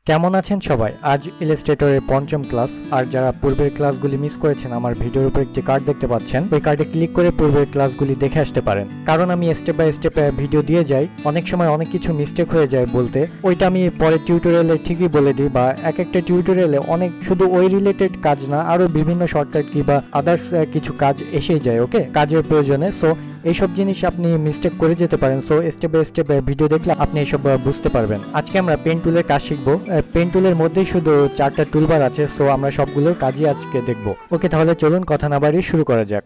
কেমন আছেন সবাই? আজ ইলাস্ট্রেটরের পঞ্চম ক্লাস। আর যারা পূর্বের ক্লাসগুলি মিস করেছেন, আমার ভিডিওর উপর একটি কার্ড দেখতে পাচ্ছেন, ওই কার্ডে ক্লিক করে পূর্বের ক্লাসগুলি দেখে আসতে পারেন। কারণ আমি স্টেপ বাই স্টেপ ভিডিও দিয়ে যাই, অনেক সময় অনেক কিছু মিস্টেক হয়ে যায় বলতে, ওইটা আমি পরে টিউটোরিয়ালে ঠিকই বলে দিই, বা এক একটা টিউটোরিয়ালে অনেক শুধু ওই রিলেটেড কাজ না, আরো বিভিন্ন শর্টকাট কি বা আদার্স কিছু কাজ এসেই যায় ওকে কাজের প্রয়োজনে। সো এইসব জিনিস আপনি মিস্টেক করে যেতে পারেন। So step by step video দেখলে আপনি এইসব বুঝতে পারবেন। আজকে আমরা পেন টুলের কাজ শিখবো। পেন টুলের মধ্যেই শুধু 4টা টুলবার আছে, সো আমরা সবগুলোর কাজই আজকে দেখব। ওকে, তাহলে চলুন কথা না বাড়িয়ে শুরু করা যাক।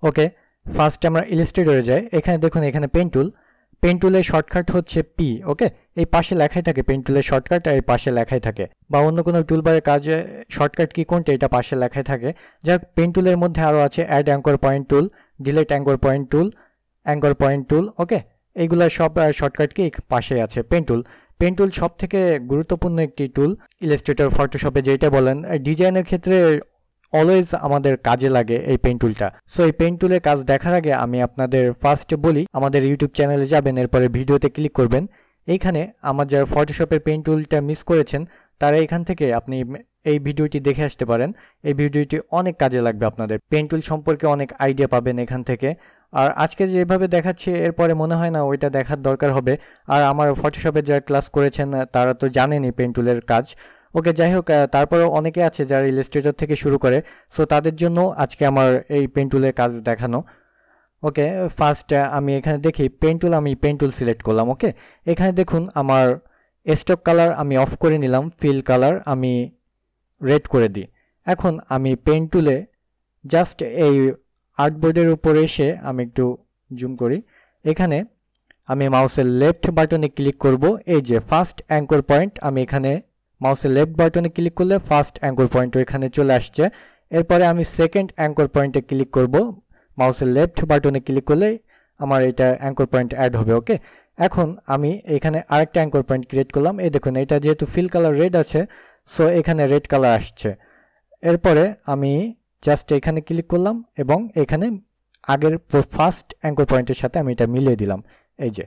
ওকে, ফার্স্ট আমরা ইলাস্ট্রেটরে যাই। এখানে দেখুন, এখানে পেন টুলের শর্টকাট হচ্ছে পি। ওকে, এই পাশে লেখাই থাকে পেন টুলের শর্টকাট, আর এই পাশে লেখাই থাকে, বা অন্য কোনো টুলবারের কাজে শর্টকাট কি কোনটা এটা পাশে লেখাই থাকে। যাক, পেন টুলের মধ্যে আরও আছে add anchor point tool, delete anchor point tool. Okay, এইগুলা সব শর্টকাট কি পাশে আছে। পেন টুল সব থেকে গুরুত্বপূর্ণ একটি টুল ইলাস্ট্রেটর, ফটোশপে যেটা বলেন, ডিজাইনের ক্ষেত্রে অলওয়েজ আমাদের কাজে লাগে এই পেন টুলটা। সো এই পেন টুলের কাজ দেখার আগে আমি আপনাদের ফার্স্টে বলি, আমাদের ইউটিউব চ্যানেলে যাবেন, এরপরে ভিডিওতে ক্লিক করবেন। এইখানে আমার যারা ফটোশপের পেন টুলটা মিস করেছেন, তারা এখান থেকে আপনি এই ভিডিওটি দেখে আসতে পারেন। এই ভিডিওটি অনেক কাজে লাগবে আপনাদের, পেন টুল সম্পর্কে অনেক আইডিয়া পাবেন এখান থেকে। আর আজকে যেভাবে দেখাচ্ছি, এরপরে মনে হয় না ওইটা দেখার দরকার হবে। আর আমার ফটোশপে যারা ক্লাস করেছেন তারা তো জানেনই পেন টুলের কাজ। ওকে, যাই হোক, তারপরেও অনেকে আছে যারা ইলাস্ট্রেটর থেকে শুরু করে, সো তাদের জন্য আজকে আমার এই পেন টুলের কাজ দেখানো। ওকে, ফার্স্ট আমি এখানে দেখি আমি পেন টুল সিলেক্ট করলাম। ওকে, এখানে দেখুন আমার স্টক কালার আমি অফ করে নিলাম, ফিল কালার আমি রেড করে দিই। এখন আমি পেন টুলে জাস্ট এই আর্টবোর্ডের উপরে এসে আমি একটু জুম করি। এখানে আমি মাউসের লেফট বাটনে ক্লিক করব। এই যে ফার্স্ট অ্যাঙ্কর পয়েন্ট, আমি এখানে মাউসের লেফট বাটনে ক্লিক করলে ফার্স্ট অ্যাঙ্কর পয়েন্ট এখানে চলে আসছে। এরপরে আমি সেকেন্ড অ্যাঙ্কর পয়েন্টে ক্লিক করব, মাউসের লেফট বাটনে ক্লিক করলে আমার এটা অ্যাঙ্কর পয়েন্ট অ্যাড হবে। ওকে, এখন আমি এখানে আরেকটা অ্যাঙ্কর পয়েন্ট ক্রিয়েট করলাম। এই দেখুন, এটা যেহেতু ফিল কালার রেড আছে, সো এখানে রেড কালার আসছে। এরপরে আমি জাস্ট এখানে ক্লিক করলাম এবং এখানে আগের ফার্স্ট অ্যাঙ্কর পয়েন্টের সাথে আমি এটা মিলিয়ে দিলাম। এই যে,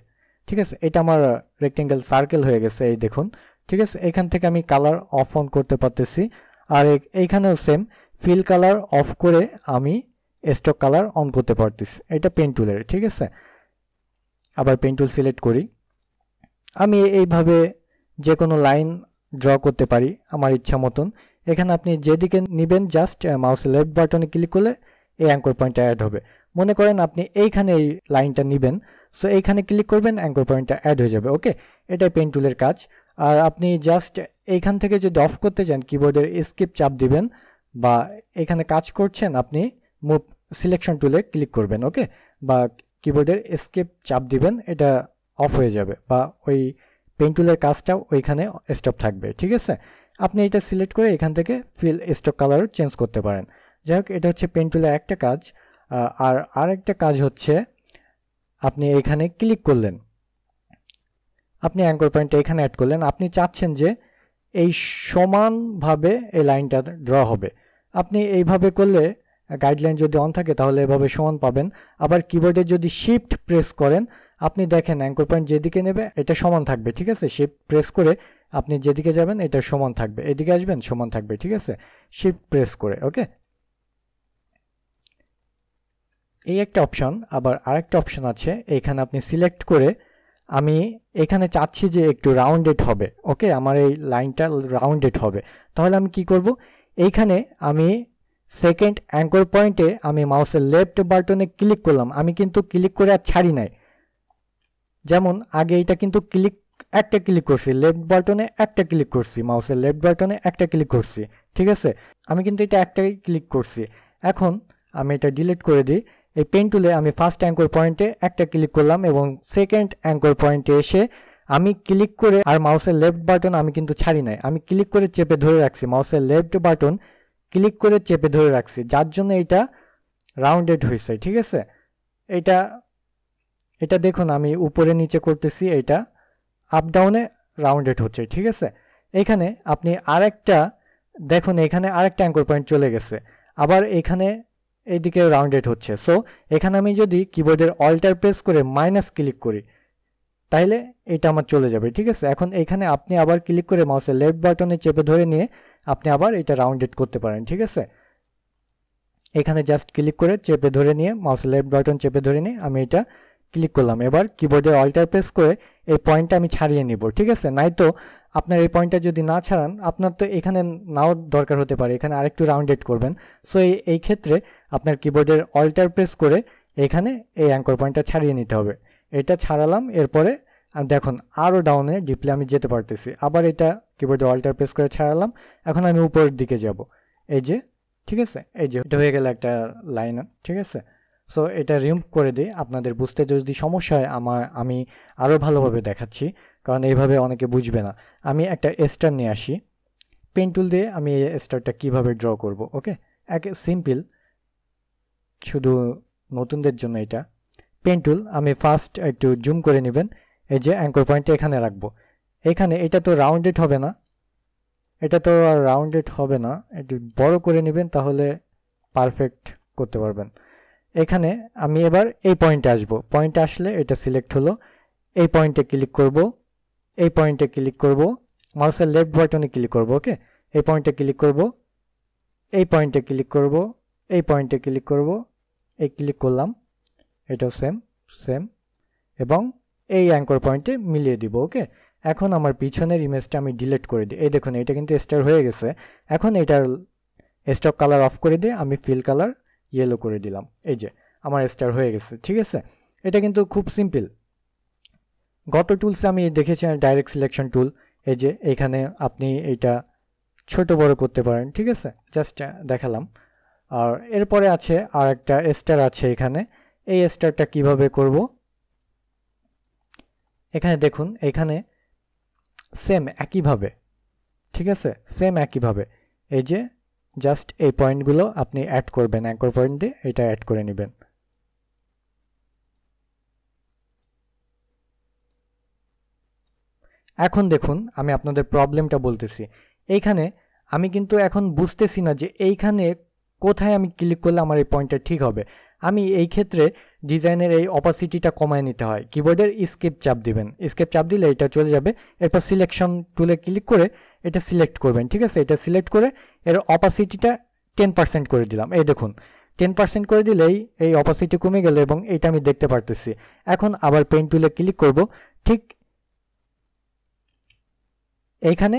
ঠিক আছে, এটা আমার রেক্টেঙ্গেল সার্কেল হয়ে গেছে, এই দেখুন। ঠিক আছে, এখান থেকে আমি কালার অফ অন করতে পারতেছি। আর এইখানেও সেম, ফিল কালার অফ করে আমি স্টক কালার অন করতে পারতেছি। এটা পেন টুলের। ঠিক আছে, আবার পেন টুল সিলেক্ট করি। আমি এইভাবে যে কোনো লাইন ড্র করতে পারি আমার ইচ্ছা মতন। এখানে আপনি যেদিকে নেবেন, জাস্ট মাউসের লেফট বাটনে ক্লিক করলে এই অ্যাঙ্কর পয়েন্টটা অ্যাড হবে। মনে করেন আপনি এইখানে এই লাইনটা নেবেন, সো এইখানে ক্লিক করবেন, অ্যাঙ্কর পয়েন্টটা অ্যাড হয়ে যাবে। ওকে, এটাই পেন টুলের কাজ। আর আপনি জাস্ট এইখান থেকে যদি অফ করতে চান, কিবোর্ডের স্কিপ চাপ দিবেন, বা এখানে কাজ করছেন আপনি মুভ সিলেকশন টুলে ক্লিক করবেন। ওকে, বা কিবোর্ডের স্কিপ চাপ দিবেন, এটা অফ হয়ে যাবে, বা ওই পেন টুলের কাজটাও ওইখানে স্টপ থাকবে। ঠিক আছে, আপনি এটা সিলেক্ট করে এখান থেকে ফিল স্টক কালার চেঞ্জ করতে পারেন। যাই হোক, এটা হচ্ছে পেন টুলের একটা কাজ। আর আরেকটা কাজ হচ্ছে, আপনি এখানে ক্লিক করলেন, আপনি অ্যাঙ্কর পয়েন্টটা এখানে অ্যাড করলেন, আপনি চাচ্ছেন যে এই সমানভাবে এই লাইনটা ড্র হবে। আপনি এইভাবে করলে গাইডলাইন যদি অন থাকে তাহলে এভাবে সমান পাবেন। আবার কিবোর্ডে যদি শিফট প্রেস করেন, আপনি দেখেন অ্যাঙ্কর পয়েন্ট যেদিকে নেবে এটা সমান থাকবে। ঠিক আছে, শিফট প্রেস করে আপনি যেদিকে যাবেন এটা সমান থাকবে, এদিকে আসবেন সমান থাকবে। ঠিক আছে, শিফট প্রেস করে। ওকে, এই একটা অপশন। আবার আরেকটা অপশন আছে, এখানে আপনি সিলেক্ট করে, আমি এখানে চাচ্ছি যে একটু রাউন্ডেড হবে। ওকে, আমার এই লাইনটা রাউন্ডেড হবে। তাহলে আমি কি করব, এইখানে আমি সেকেন্ড অ্যাঙ্কর পয়েন্টে আমি মাউসের লেফট বাটনে ক্লিক করলাম। আমি কিন্তু ক্লিক করে আর ছাড়ি নাই, যেমন আগে এটা কিন্তু একটা ক্লিক করছি, লেফট বাটনে একটা ক্লিক করছি, মাউসের লেফট বাটনে একটা ক্লিক করছি। ঠিক আছে, আমি কিন্তু এটা একটাই ক্লিক করছি। এখন আমি এটা ডিলিট করে দিই। এই পেন টুলে আমি ফার্স্ট অ্যাঙ্কর পয়েন্টে একটা ক্লিক করলাম এবং সেকেন্ড অ্যাঙ্কর পয়েন্টে এসে আমি ক্লিক করে, আর মাউসের লেফট বাটন আমি কিন্তু ছাড়ি নাই, আমি ক্লিক করে চেপে ধরে রাখছি, মাউসের লেফট বাটন ক্লিক করে চেপে ধরে রাখছি, যার জন্য এটা রাউন্ডেড হয়েছে। ঠিক আছে, এটা দেখুন আমি উপরে নিচে করতেছি, এটা আপ ডাউনে রাউন্ডেড হচ্ছে। ঠিক আছে, এখানে আপনি আরেকটা দেখুন এখানে আরেকটা অ্যাঙ্কর পয়েন্ট চলে গেছে, আবার এখানে এইদিকে রাউন্ডেড হচ্ছে। সো এখানে আমি যদি কিবোর্ডের অল্টার প্রেস করে মাইনাস ক্লিক করি তাহলে এটা আমার চলে যাবে, ঠিক আছে। এখন এখানে আপনি আবার ক্লিক করে মাউসের লেফট বাটনে চেপে ধরে নিয়ে আপনি আবার এটা রাউন্ডেড করতে পারেন, ঠিক আছে। এখানে জাস্ট ক্লিক করে চেপে ধরে নিয়ে মাউসের লেফট বাটন চেপে ধরে নিয়ে আমি এটা ক্লিক করলাম। এবার কিবোর্ডে অল্টার প্রেস করে এই পয়েন্টটা আমি ছাড়িয়ে নিব, ঠিক আছে। নাই তো আপনার এই পয়েন্টটা যদি না ছাড়ান আপনার তো এখানে নাও দরকার হতে পারে, এখানে আরেকটু রাউন্ডেড করবেন। সো এই ক্ষেত্রে আপনার কিবোর্ডের অল্টার প্রেস করে এখানে এই অ্যাঙ্কর পয়েন্টটা ছাড়িয়ে নিতে হবে। এটা ছাড়ালাম, এরপরে দেখুন আরও ডাউনে ডিপলে আমি যেতে পারতেছি। আবার এটা কিবোর্ডে অল্টার প্রেস করে ছাড়ালাম, এখন আমি উপরের দিকে যাব, এই যে, ঠিক আছে। এই যে এটা হয়ে গেল একটা লাইন, ঠিক আছে। সো এটা রিমুভ করে দিই, আপনাদের বুঝতে যদি সমস্যা হয় আমি আরও ভালোভাবে দেখাচ্ছি, কারণ এইভাবে অনেকে বুঝবে না। আমি একটা স্টার নিয়ে আসি, পেন টুল দিয়ে আমি এই স্টারটা কীভাবে ড্র করব। ওকে, এক সিম্পল, শুধু নতুনদের জন্য এটা। পেন টুল আমি ফার্স্ট একটু জুম করে নেবেন, এই যে অ্যাঙ্কর পয়েন্টটা এখানে রাখবো। এখানে এটা তো রাউন্ডেড হবে না, এটা তো আর রাউন্ডেড হবে না, একটু বড় করে নেবেন তাহলে পারফেক্ট করতে পারবেন। এখানে আমি এবার এই পয়েন্টে আসব, পয়েন্টে আসলে এটা সিলেক্ট হলো, এই পয়েন্টে ক্লিক করব, এই পয়েন্টে ক্লিক করব, মাউসের লেফট বাটনে ক্লিক করব। ওকে, এই পয়েন্টে ক্লিক করব, এই পয়েন্টে ক্লিক করব, এই পয়েন্টে ক্লিক করব, এই ক্লিক করলাম, এটাও সেম সেম, এবং এই অ্যাঙ্কর পয়েন্টে মিলিয়ে দিব। ওকে, এখন আমার পিছনের ইমেজটা আমি ডিলিট করে দিই। এই দেখুন এটা কিন্তু স্টার হয়ে গেছে। এখন এটার স্টক কালার অফ করে দিয়ে আমি ফিল কালার ইয়েলো করে দিলাম, এই যে আমার স্টার হয়ে গেছে, ঠিক আছে। এটা কিন্তু খুব সিম্পল। গত টুলসে আমি দেখেছি ডাইরেক্ট সিলেকশন টুল, এই যে এখানে আপনি এইটা ছোট বড় করতে পারেন, ঠিক আছে, জাস্ট দেখালাম। আর এরপরে আছে আর একটা স্টার আছে এখানে, এই স্টারটা কিভাবে করব, এখানে দেখুন, এখানে সেম একইভাবে, ঠিক আছে, সেম একইভাবে এই যে জাস্ট এই পয়েন্টগুলো আপনি অ্যাড করবেন, অ্যাঙ্কর পয়েন্ট দিয়ে এটা অ্যাড করে নেবেন। এখন দেখুন আমি আপনাদের প্রবলেমটা বলতেছি। এইখানে আমি কিন্তু এখন বুঝতেছি না যে এইখানে কোথায় আমি ক্লিক করলে আমার এই পয়েন্টটা ঠিক হবে। আমি এই ক্ষেত্রে ডিজাইনের এই অপাসিটিটা কমায় নিতে হয়, কিবোর্ডের স্কেপ চাপ দিবেন, স্কেপ চাপ দিলে এটা চলে যাবে। এরপর সিলেকশন টুলে ক্লিক করে এটা সিলেক্ট করবেন, ঠিক আছে। এটা সিলেক্ট করে এর অপাসিটিটা 10% করে দিলাম, এই দেখুন 10% করে দিলেই এই অপাসিটি কমে গেল এবং এটা আমি দেখতে পারতেছি। এখন আবার পেন টুলে ক্লিক করব, ঠিক এইখানে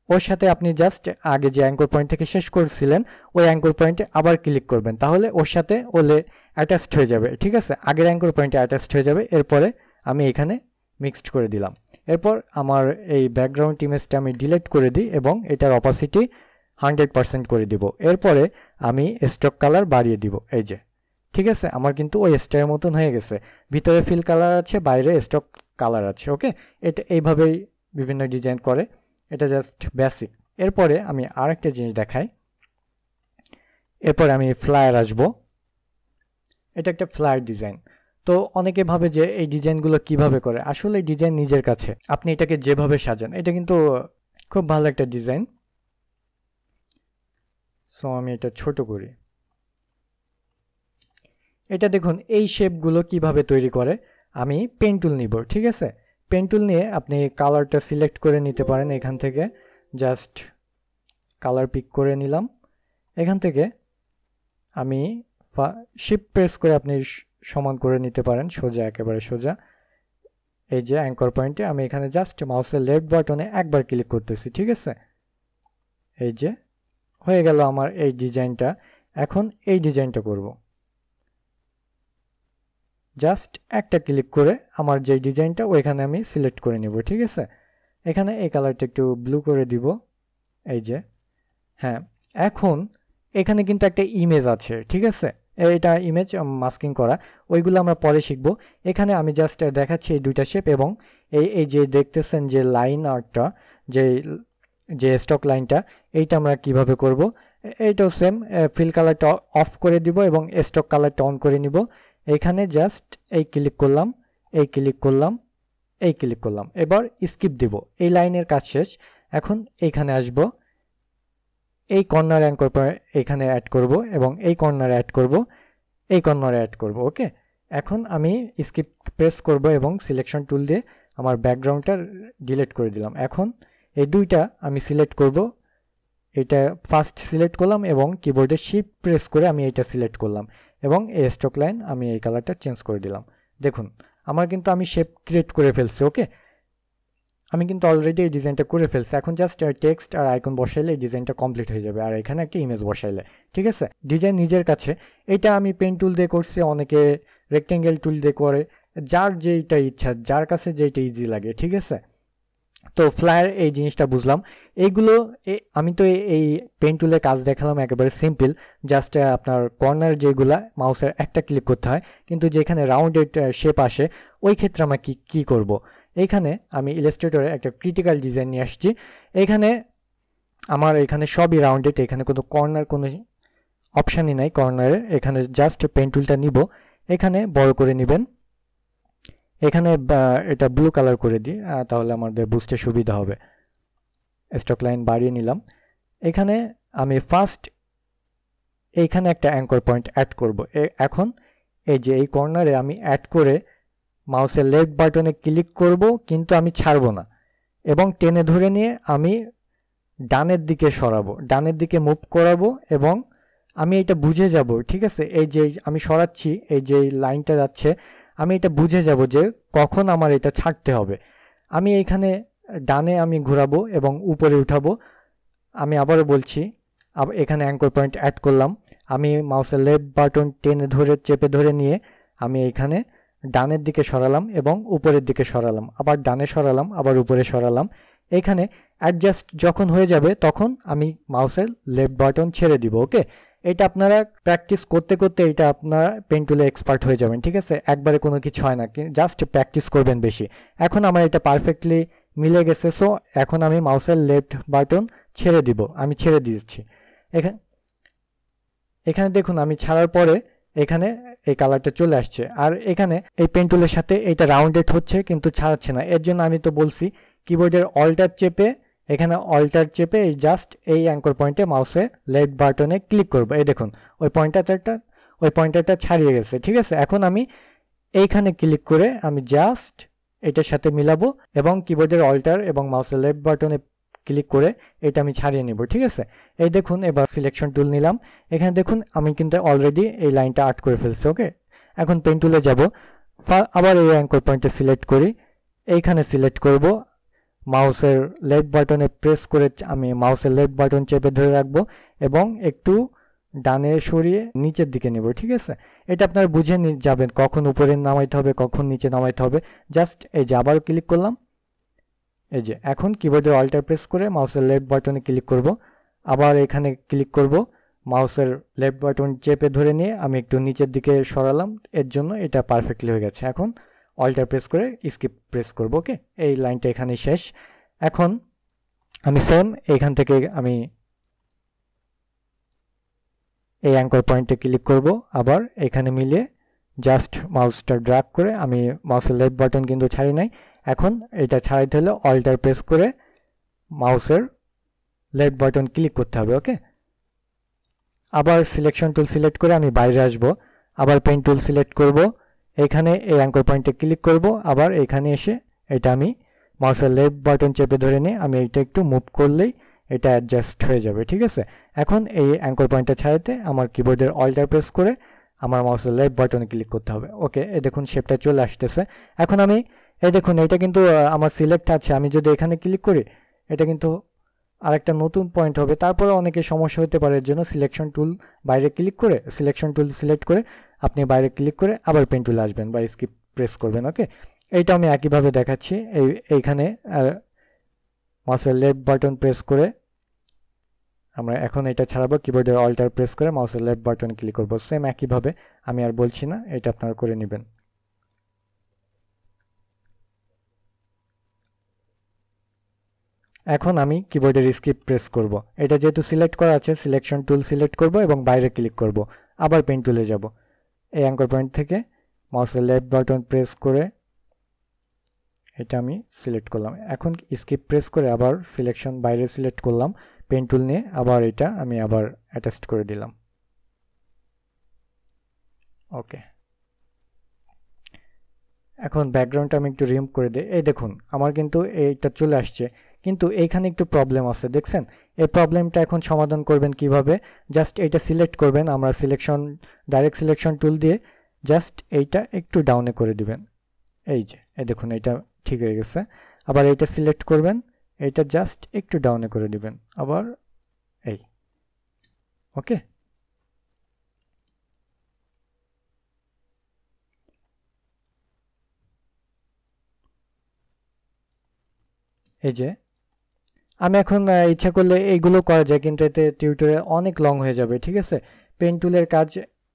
ওর সাথে আপনি জাস্ট আগে যে অ্যাঙ্কর পয়েন্ট থেকে শেষ করছিলেন ওই অ্যাঙ্কর পয়েন্টে আবার ক্লিক করবেন, তাহলে ওর সাথে ওলে অ্যাটাচড হয়ে যাবে, ঠিক আছে, আগের অ্যাঙ্কর পয়েন্টে অ্যাটাচড হয়ে যাবে। এরপরে আমি এখানে মিক্সড করে দিলাম। এরপর আমার এই ব্যাকগ্রাউন্ড ইমেজটা আমি ডিলিট করে দিই এবং এটার অপাসিটি 100% করে দিব। এরপরে আমি স্টক কালার বাড়িয়ে দিব, এই যে, ঠিক আছে। আমার কিন্তু ওই স্টারের মতন হয়ে গেছে, ভিতরে ফিল কালার আছে, বাইরে স্টক কালার আছে। ওকে, এটা এইভাবেই বিভিন্ন ডিজাইন করে, এটা জাস্ট বেসিক। এরপরে আমি আরেকটা জিনিস দেখাই, এরপরে আমি ফ্লায়ার আসবো। এটা একটা ফ্লায়ার ডিজাইন। তো অনেকে ভাবে যে এই ডিজাইনগুলো কিভাবে করে, আসলে ডিজাইন নিজের কাছে, আপনি এটাকে যেভাবে সাজান। এটা কিন্তু খুব ভালো একটা ডিজাইন। সো আমি এটা ছোট করি। এটা দেখুন এই শেপগুলো কিভাবে তৈরি করে। আমি পেন টুল নিব, ঠিক আছে। পেন টুল নিয়ে আপনি কালারটা সিলেক্ট করে নিতে পারেন, এখান থেকে জাস্ট কালার পিক করে নিলাম। এখান থেকে আমি শিফট প্রেস করে আপনি সমান করে নিতে পারেন, সোজা, একেবারে সোজা। এই যে অ্যাঙ্কর পয়েন্টে আমি এখানে জাস্ট মাউসের লেফট বাটনে একবার ক্লিক করতেছি, ঠিক আছে। এই যে হয়ে গেল আমার এই ডিজাইনটা। এখন এই ডিজাইনটা করব, জাস্ট একটা ক্লিক করে আমার যে ডিজাইনটা ওইখানে আমি সিলেক্ট করে নিব, ঠিক আছে। এখানে এই কালারটা একটু ব্লু করে দিব, এই যে, হ্যাঁ। এখন এখানে কিন্তু একটা ইমেজ আছে, ঠিক আছে, এটা ইমেজ মাস্কিং করা, ওইগুলো আমরা পরে শিখব। এখানে আমি জাস্ট দেখাচ্ছি এই দুইটা শেপ এবং এই যে দেখতেছেন যে লাইন আর্টটা, যে স্টক লাইনটা, এইটা আমরা কিভাবে করব। এইটাও সেম, ফিল কালারটা অফ করে দিব এবং স্টক কালারটা অন করে নিব। এখানে জাস্ট এই ক্লিক করলাম, এই ক্লিক করলাম, এই ক্লিক করলাম, এবার স্কিপ দিব, এই লাইনের কাজ শেষ। এখন এইখানে আসব, এই কর্নার অ্যাঙ্কর পয়েন্ট এখানে অ্যাড করব এবং এই কর্নারে অ্যাড করব, এই কর্নারে অ্যাড করব। ওকে, এখন আমি স্কিপ প্রেস করব এবং সিলেকশন টুল দিয়ে আমার ব্যাকগ্রাউন্ডটা ডিলিট করে দিলাম। এখন এই দুইটা আমি সিলেক্ট করব, এটা ফার্স্ট সিলেক্ট করলাম এবং কিবোর্ডে শিফট প্রেস করে আমি এইটা সিলেক্ট করলাম এবং এই স্ট্রোক লাইন আমি এই কালারটা চেঞ্জ করে দিলাম। দেখুন আমার কিন্তু আমি শেপ ক্রিয়েট করে ফেলছি। ওকে, আমি কিন্তু অলরেডি এই ডিজাইনটা করে ফেলছি। এখন জাস্ট টেক্সট আর আইকন বসাইলে এই ডিজাইনটা কমপ্লিট হয়ে যাবে, আর এখানে একটা ইমেজ বসাইলে। ঠিক আছে, ডিজাইন নিজের কাছে। এটা আমি পেন টুল দিয়ে করছি, অনেকে রেক্টেঙ্গেল টুল দিয়ে করে, যার যেইটা ইচ্ছা, যার কাছে যেইটা ইজি লাগে। ঠিক আছে, তো ফ্লায়ার এই জিনিসটা বুঝলাম। এইগুলো আমি তো এই পেন টুলের কাজ দেখালাম একেবারে সিম্পল, জাস্ট আপনার কর্নার যেগুলা মাউসের একটা ক্লিক করতে হয়, কিন্তু যেখানে রাউন্ডেড শেপ আসে ওই ক্ষেত্রে আমরা কি করব। এইখানে আমি ইলাস্ট্রেটরে একটা ক্রিটিক্যাল ডিজাইন নিয়ে আসছি। এখানে আমার এখানে সবই রাউন্ডেড, এখানে কোনো কর্নার কোনো অপশানই নাই কর্নারে। এখানে জাস্ট পেন টুলটা নিব, এখানে বড় করে নেবেন, এখানে এটা ব্লু কালার করে দিই, তাহলে আমাদের বুঝতে সুবিধা হবে। স্ট্রোক লাইন বাড়িয়ে নিলাম। এখানে আমি ফার্স্ট এইখানে একটা অ্যাঙ্কর পয়েন্ট অ্যাড করব। এখন এই যে এই কর্নারে আমি অ্যাড করে মাউসের লেফট বাটনে ক্লিক করব, কিন্তু আমি ছাড়ব না এবং টেনে ধরে নিয়ে আমি ডানের দিকে সরাবো, ডানের দিকে মুভ করাবো এবং আমি এটা বুঝে যাব। ঠিক আছে, এই যে আমি সরাচ্ছি, এই যে লাইনটা যাচ্ছে, আমি এটা বুঝে যাব যে কখন আমার এটা ছাড়তে হবে। আমি এইখানে ডানে আমি ঘোরাবো এবং উপরে উঠাবো। আমি আবারও বলছি, এখানে অ্যাঙ্কর পয়েন্ট অ্যাড করলাম, আমি মাউসের লেফট বাটন টেনে ধরে চেপে ধরে নিয়ে আমি এইখানে ডানের দিকে সরালাম এবং উপরের দিকে সরালাম, আবার ডানে সরালাম, আবার উপরে সরালাম। এখানে অ্যাডজাস্ট যখন হয়ে যাবে তখন আমি মাউসের লেফট বাটন ছেড়ে দিব। ওকে, এটা আপনারা প্র্যাকটিস করতে করতে এটা আপনারা পেন টুলে এক্সপার্ট হয়ে যাবেন। ঠিক আছে, একবারে কোনো কিছু হয় না, জাস্ট প্র্যাকটিস করবেন বেশি। এখন আমার এটা পারফেক্টলি মিলে গেছে, সো এখন আমি মাউসের লেফট বাটন ছেড়ে দিব, আমি ছেড়ে দিচ্ছি। এখানে দেখুন আমি ছাড়ার পরে এখানে এই কালারটা চলে আসছে, আর এখানে এই পেন টুলের সাথে এটা রাউন্ডেড হচ্ছে কিন্তু ছাড়াচ্ছে না। এর জন্য আমি তো বলছি কিবোর্ডের অল্টার চেপে, এখানে অল্টার চেপে এই জাস্ট এই অ্যাঙ্কর পয়েন্টে মাউসে লেফট বাটনে ক্লিক করবো। এই দেখুন ওই পয়েন্টারটা ছাড়িয়ে গেছে। ঠিক আছে, এখন আমি এইখানে ক্লিক করে আমি জাস্ট এটার সাথে মিলাবো এবং কিবোর্ডের অল্টার এবং মাউসের লেফট বাটনে ক্লিক করে এটা আমি ছাড়িয়ে নিব। ঠিক আছে, এই দেখুন এবার সিলেকশন টুল নিলাম, এখানে দেখুন আমি কিন্তু অলরেডি এই লাইনটা আর্ট করে ফেলছি। ওকে, এখন পেন টুলে যাব, আবার এই অ্যাঙ্কর পয়েন্টে সিলেক্ট করি, এইখানে সিলেক্ট করব, মাউসের লেফট বাটনে প্রেস করে আমি মাউসের লেফট বাটন চেপে ধরে রাখবো এবং একটু ডানে সরিয়ে নিচের দিকে নেব। ঠিক আছে, এটা আপনারা বুঝে যাবেন কখন উপরে নামাইতে হবে কখন নিচে নামাইতে হবে। জাস্ট এই যে আবার ক্লিক করলাম, এই যে এখন কিবোর্ডের অল্টার প্রেস করে মাউসের লেফট বাটনে ক্লিক করব, আবার এখানে ক্লিক করব, মাউসের লেফট বাটন চেপে ধরে নিয়ে আমি একটু নিচের দিকে সরালাম, এর জন্য এটা পারফেক্টলি হয়ে গেছে। এখন অল্টার প্রেস করে স্কিপ প্রেস করব। ওকে, এই লাইনটা এখানে শেষ। এখন আমি সেম এখান থেকে আমি এই অ্যাঙ্কর পয়েন্টে ক্লিক করব, আবার এখানে মিলিয়ে জাস্ট মাউসটা ড্র্যাগ করে, আমি মাউসের লেফট বাটন কিন্তু ছাড়ি নাই, এখন এটা ছাড়াইতে হলে অল্টার প্রেস করে মাউসের লেফট বাটন ক্লিক করতে হবে। ওকে, আবার সিলেকশন টুল সিলেক্ট করে আমি বাইরে আসব, আবার পেন টুল সিলেক্ট করব, এখানে এই অ্যাঙ্কর পয়েন্টে ক্লিক করব, আবার এখানে এসে এটা আমি মাউসের লেফট বাটন চেপে ধরে নিয়ে আমি এটা একটু মুভ করলেই এটা অ্যাডজাস্ট হয়ে যাবে। ঠিক আছে, এখন এই অ্যাঙ্কর পয়েন্টটা ছাড়াতে আমার কিবোর্ডের অল্টার প্রেস করে আমার মাউসের লেফট বাটনে ক্লিক করতে হবে। ওকে, এই দেখুন শেপটা চলে আসতেছে। এখন আমি এই দেখুন এটা কিন্তু আমার সিলেক্ট আছে, আমি যদি এখানে ক্লিক করি এটা কিন্তু আরেকটা নতুন পয়েন্ট হবে। তারপরে অনেকে সমস্যা হতে পারে, এর জন্য সিলেকশন টুল বাইরে ক্লিক করে সিলেকশন টুল সিলেক্ট করে আপনি বাইরে ক্লিক করে আবার পেন টুলে আসবেন বা স্কিপ প্রেস করবেন। ওকে, এইটা আমি একইভাবে দেখাচ্ছি। এইখানে মাউসের লেফট বাটন প্রেস করে আমরা এখন এটা ছাড়াবো, কিবোর্ডের অল্টার প্রেস করে মাউসের লেফট বাটন ক্লিক করব, সেম একইভাবে। আমি আর বলছি না, এটা আপনারা করে নেবেন। এখন আমি কিবোর্ডের স্কিপ প্রেস করব, এটা যেহেতু সিলেক্ট করা আছে সিলেকশন টুল সিলেক্ট করব এবং বাইরে ক্লিক করব, আবার পেন টুলে যাব, এই অ্যাঙ্কর পয়েন্ট থেকে মাউসের লেফট বাটন প্রেস করে এটা আমি সিলেক্ট করলাম। এখন স্কিপ প্রেস করে আবার সিলেকশন বাইরে সিলেক্ট করলাম, পেন টুল নিয়ে আবার এটা আমি আবার অ্যাটাচ করে দিলাম। ওকে, এখন ব্যাকগ্রাউন্ডটা আমি একটু রিমুভ করে দিই। এই দেখুন আমার কিন্তু এইটা চলে আসছে, কিন্তু এইখানে একটু প্রবলেম আছে, দেখছেন? এই প্রবলেমটা এখন সমাধান করবেন কিভাবে? জাস্ট এইটা সিলেক্ট করবেন, আমরা ডাইরেক্ট সিলেকশন টুল দিয়ে জাস্ট এইটা একটু ডাউনে করে দিবেন। এই যে এই দেখুন এটা ঠিক হয়ে গেছে। আবার এইটা সিলেক্ট করবেন, এইটা জাস্ট একটু ডাউনে করে দিবেন, আবার এই। ওকে, এই যে আমি এখন ইচ্ছা করলে এইগুলো করা যায়, কিন্তু এতে টিউটোরিয়াল অনেক লং হয়ে যাবে, ঠিক আছে? পেন টুলের কাজ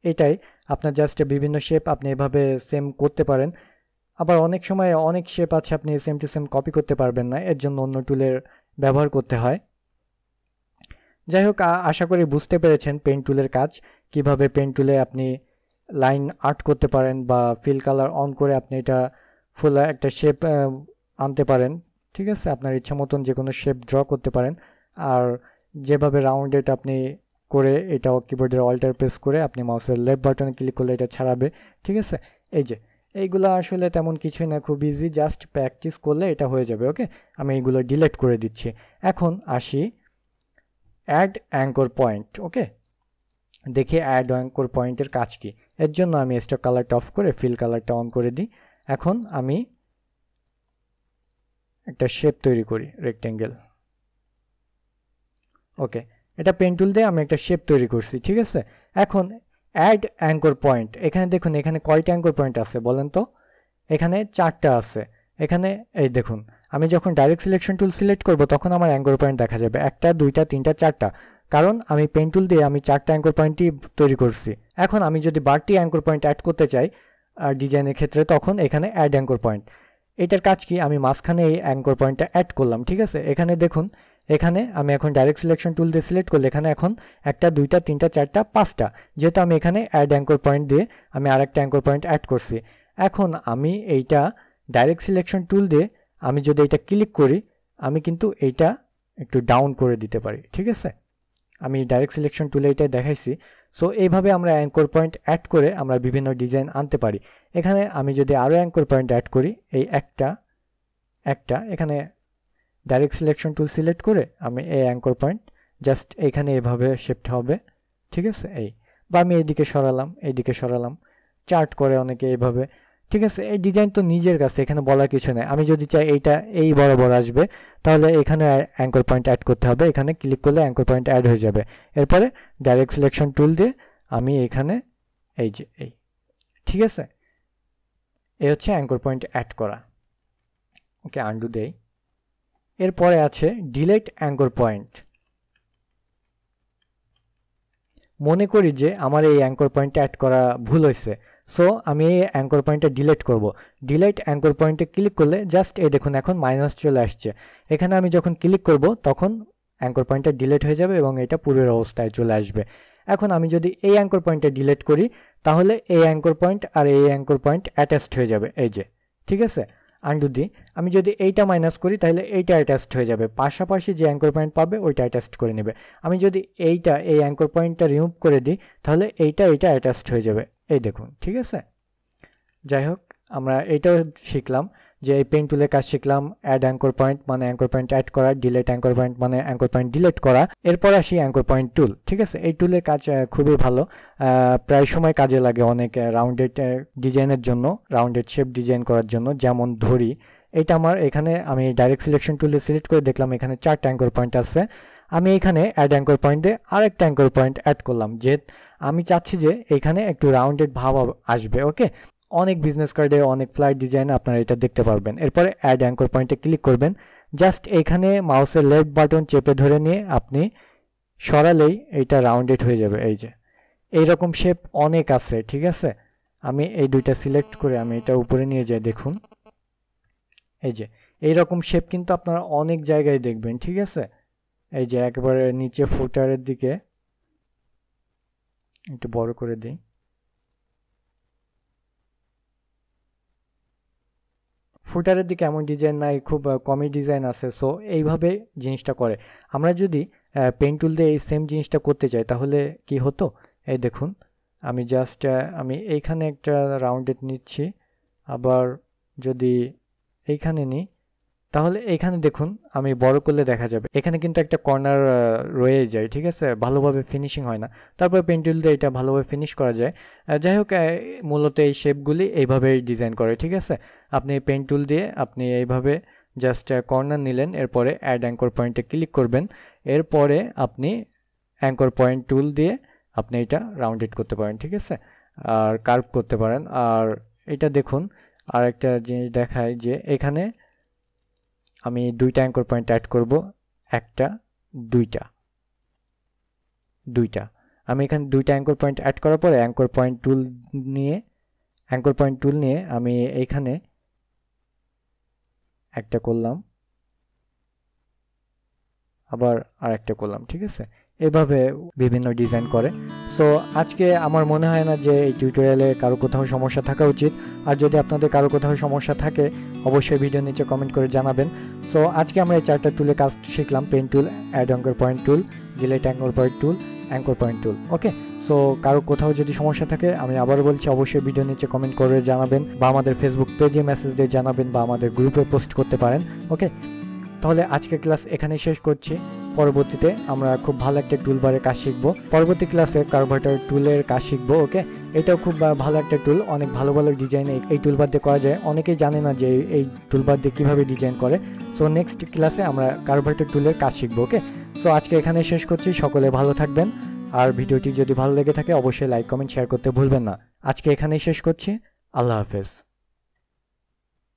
এটাই, আপনার জাস্ট বিভিন্ন শেপ আপনি এভাবে সেম করতে পারেন। আবার অনেক সময় অনেক শেপ আছে আপনি সেম টু সেম কপি করতে পারবেন না, এর জন্য অন্য টুলের ব্যবহার করতে হয়। যাই হোক, আশা করি বুঝতে পেরেছেন পেন টুলের কাজ, কিভাবে পেন টুলে আপনি লাইন আর্ট করতে পারেন বা ফিল কালার অন করে আপনি এটা ফুল একটা শেপ আনতে পারেন, ঠিক আছে? আপনার ইচ্ছা মতন যে কোনো শেপ ড্র করতে পারেন। আর যেভাবে রাউন্ডেড আপনি করে এটাও কিবোর্ডের অল্টার প্রেস করে আপনি মাউসের লেফট বাটনে ক্লিক করলে এটা ছাড়াবে, ঠিক আছে? এই যে এইগুলো আসলে তেমন কিছুই না, খুব ইজি, জাস্ট প্র্যাকটিস করলে এটা হয়ে যাবে। ওকে, আমি এইগুলো ডিলিট করে দিচ্ছি। এখন আসি অ্যাড অ্যাঙ্কর পয়েন্ট। ওকে, দেখি অ্যাড অ্যাঙ্কর পয়েন্টের কাজ কি। এর জন্য আমি স্টক কালারটা অফ করে ফিল কালারটা অন করে দিই। এখন আমি একটা শেপ তৈরি করি, রেক্টেঙ্গেল। ওকে, এটা পেন টুল দিয়ে আমি একটা শেপ তৈরি করছি, ঠিক আছে? এখন অ্যাড অ্যাঙ্কর পয়েন্ট, এখানে দেখুন এখানে কয়টা অ্যাঙ্কর পয়েন্ট আছে বলেন তো? এখানে 4টা আছে। এখানে এই দেখুন, আমি যখন ডাইরেক্ট সিলেকশন টুল সিলেক্ট করব তখন আমার অ্যাঙ্কর পয়েন্ট দেখা যাবে 1টা 2টা 3টা 4টা, কারণ আমি পেন টুল দিয়ে আমি 4টা অ্যাঙ্কর পয়েন্টই তৈরি করছি। এখন আমি যদি বাড়তি অ্যাঙ্কর পয়েন্ট অ্যাড করতে চাই ডিজাইনের ক্ষেত্রে, তখন এখানে অ্যাড অ্যাঙ্কর পয়েন্ট, এটার কাজ কি? আমি মাঝখানে এই অ্যাঙ্কর পয়েন্টটা অ্যাড করলাম, ঠিক আছে? এখানে দেখুন, এখানে আমি এখন ডাইরেক্ট সিলেকশন টুল দিয়ে সিলেক্ট করলে এখানে এখন 1টা 2টা 3টা 4টা 5টা, যেহেতু আমি এখানে অ্যাড অ্যাঙ্কর পয়েন্ট দিয়ে আমি আরেকটা অ্যাঙ্কর পয়েন্ট অ্যাড করছি। এখন আমি এইটা ডাইরেক্ট সিলেকশন টুল দিয়ে আমি যদি এটা ক্লিক করি, আমি কিন্তু এইটা একটু ডাউন করে দিতে পারি, ঠিক আছে? আমি ডাইরেক্ট সিলেকশন টুলে এটা দেখাইছি। সো এইভাবে আমরা অ্যাঙ্কর পয়েন্ট অ্যাড করে আমরা বিভিন্ন ডিজাইন আনতে পারি। এখানে আমি যদি আরও অ্যাঙ্কর পয়েন্ট অ্যাড করি, এই একটা এখানে ডাইরেক্ট সিলেকশন টুল সিলেক্ট করে আমি এই অ্যাঙ্কর পয়েন্ট জাস্ট এখানে এভাবে শিফট হবে, ঠিক আছে? এই, বা আমি এইদিকে সরালাম, চার্ট করে অনেকে এইভাবে, ঠিক আছে? এই ডিজাইন তো নিজের কাছে, এখানে বলার কিছু নেই। আমি যদি চাই এইটা এই বরাবর আসবে, তাহলে এখানে অ্যাঙ্কর পয়েন্ট অ্যাড করতে হবে, এখানে ক্লিক করলে অ্যাঙ্কর পয়েন্ট অ্যাড হয়ে যাবে। এরপরে ডাইরেক্ট সিলেকশন টুল দিয়ে আমি এখানে এই যে এই, ঠিক আছে? এই হচ্ছে অ্যাঙ্কর পয়েন্ট অ্যাড করা। ওকে, আন্ডু দেই। এরপরে আছে ডিলেট অ্যাঙ্কর পয়েন্ট। মনে করি যে আমার এই অ্যাঙ্কর পয়েন্টটা অ্যাড করা ভুল হয়েছে, সো আমি এই অ্যাঙ্কর পয়েন্টটা ডিলেট করব। ডিলেট অ্যাঙ্কর পয়েন্টে ক্লিক করলে জাস্ট এই দেখুন এখন মাইনাস চলে আসছে। এখানে আমি যখন ক্লিক করব তখন অ্যাঙ্কর পয়েন্টটা ডিলেট হয়ে যাবে এবং এটা পূর্বের অবস্থায় চলে আসবে। এখন আমি যদি এই অ্যাঙ্কর পয়েন্টটা ডিলেট করি, তাহলে এই অ্যাঙ্কর পয়েন্ট আর এই অ্যাঙ্কর পয়েন্ট অ্যাটাচড হয়ে যাবে, এই যে, ঠিক আছে? আন্ডু দিই। আমি যদি এইটা মাইনাস করি তাহলে এইটা অ্যাটাচড হয়ে যাবে, পাশাপাশি যে অ্যাঙ্কর পয়েন্ট পাবে ওইটা অ্যাটাচড করে নেবে। আমি যদি এই অ্যাঙ্কর পয়েন্টটা রিমুভ করে দিই, তাহলে এইটা অ্যাটাচড হয়ে যাবে, এই দেখুন, ঠিক আছে? যাই হোক, আমরা এইটাও শিখলাম যে এই পেন টুলের কাজ শিখলাম। অ্যাড অ্যাঙ্কর পয়েন্ট মানে অ্যাঙ্কর পয়েন্ট অ্যাড করা, ডিলেট অ্যাঙ্কর পয়েন্ট মানে অ্যাঙ্কর পয়েন্ট ডিলেট করা। এরপর আসি অ্যাঙ্কর পয়েন্ট টুল, ঠিক আছে? এই টুলের কাজ খুবই ভালো, প্রায় সময় কাজে লাগে অনেক রাউন্ডেড ডিজাইনের জন্য, রাউন্ডেড শেপ ডিজাইন করার জন্য। যেমন ধরি এটা আমার এখানে আমি ডাইরেক্ট সিলেকশন টুলে সিলেক্ট করে দেখলাম এখানে 4টা অ্যাঙ্কর পয়েন্ট আছে। আমি এখানে অ্যাড অ্যাঙ্কর পয়েন্ট দিয়ে আরেকটা অ্যাঙ্কর পয়েন্ট অ্যাড করলাম, যে আমি চাচ্ছি যে এখানে একটু রাউন্ডেড ভাব আসবে। ওকে, অনেক বিজনেস কার্ডে অনেক ফ্লাইট ডিজাইন আপনারা এটা দেখতে পারবেন। এরপরে অ্যাড অ্যাঙ্কর পয়েন্টে ক্লিক করবেন, জাস্ট এখানে মাউসের লেফট বাটন চেপে ধরে নিয়ে আপনি সরালেই এইটা রাউন্ডেড হয়ে যাবে। এই যে এইরকম শেপ অনেক আছে, ঠিক আছে? আমি এই দুইটা সিলেক্ট করে আমি এটা উপরে নিয়ে যাই, দেখুন এই যে এইরকম শেপ কিন্তু আপনারা অনেক জায়গায় দেখবেন, ঠিক আছে? এই যে একেবারে নিচে ফুটারের দিকে একটু বড় করে দিই, ফুটারের দিকে এমন ডিজাইন নাই, খুব কমই ডিজাইন আছে। সো এইভাবে জিনিসটা করে। আমরা যদি পেন টুল দিয়ে এই সেম জিনিসটা করতে চাই তাহলে কি হতো, এই দেখুন আমি জাস্ট আমি এইখানে একটা রাউন্ডেড নিচ্ছি, আবার যদি এইখানে নিই তাহলে এইখানে দেখুন আমি বড় করলে দেখা যাবে এখানে কিন্তু একটা কর্নার রয়ে যায়, ঠিক আছে, ভালোভাবে ফিনিশিং হয় না। তারপর পেন টুল দিয়ে এটা ভালোভাবে ফিনিশ করা যায়। যাই হোক মূলত এই শেপগুলি এইভাবেই ডিজাইন করে, ঠিক আছে। আপনি পেন টুল দিয়ে আপনি এইভাবে জাস্ট কর্নার নিলেন, এরপরে অ্যাড অ্যাঙ্কর পয়েন্টে ক্লিক করবেন, এরপরে আপনি অ্যাঙ্কর পয়েন্ট টুল দিয়ে আপনি এটা রাউন্ডেড করতে পারেন, ঠিক আছে, আর কার্ভ করতে পারেন। আর এটা দেখুন আর একটা জিনিস দেখায় যে এখানে আমি দুইটা অ্যাঙ্কর পয়েন্ট অ্যাড করব, একটা দুইটা দুইটা আমি এখানে দুইটা অ্যাঙ্কর পয়েন্ট অ্যাড করার পরে অ্যাঙ্কর পয়েন্ট টুল নিয়ে আমি এইখানে একটা করলাম, আবার আরেকটা করলাম, ঠিক আছে, এভাবে বিভিন্ন ডিজাইন করে। সো আজকে আমার মনে হয় না যে এই টিউটোরিয়ালে কারো কোথাও সমস্যা থাকা উচিত। আর যদি আপনাদের কারো কোথাও সমস্যা থাকে অবশ্যই ভিডিও নিচে কমেন্ট করে জানাবেন। সো আজকে আমরা এই চারটা টুলের কাজ শিখলাম, pen tool, add anchor point tool, delete anchor point tool, anchor point tool. Okay, so কারো কোথাও যদি সমস্যা থাকে আমি আবারও বলছি অবশ্যই ভিডিও নিচে কমেন্ট করে জানাবেন, বা আমাদের ফেসবুক পেজে মেসেজ দিয়ে জানাবেন, বা আমাদের গ্রুপে পোস্ট করতে পারেন। ওকে, তাহলে আজকের ক্লাস এখানেই শেষ করছি। পরবর্তীতে আমরা খুব ভালো একটা টুলবারের কাজ শিখবো, পরবর্তী ক্লাসে কার্ভার্টার টুলের কাজ শিখবো। ওকে, এটাও খুব ভালো একটা টুল, অনেক ভালো ভালো ডিজাইন এই টুলবার দিয়ে করা যায়, অনেকেই জানে না যে এই টুলবার দিয়ে কীভাবে ডিজাইন করে। সো নেক্সট ক্লাসে আমরা কার্ভার্টার টুলের কাজ শিখবো। ওকে, সো আজকে এখানে শেষ করছি, সকলে ভালো থাকবেন। আর ভিডিওটি যদি ভালো লেগে থাকে অবশ্যই লাইক কমেন্ট শেয়ার করতে ভুলবেন না। আজকে এখানেই শেষ করছি, আল্লাহ হাফেজ।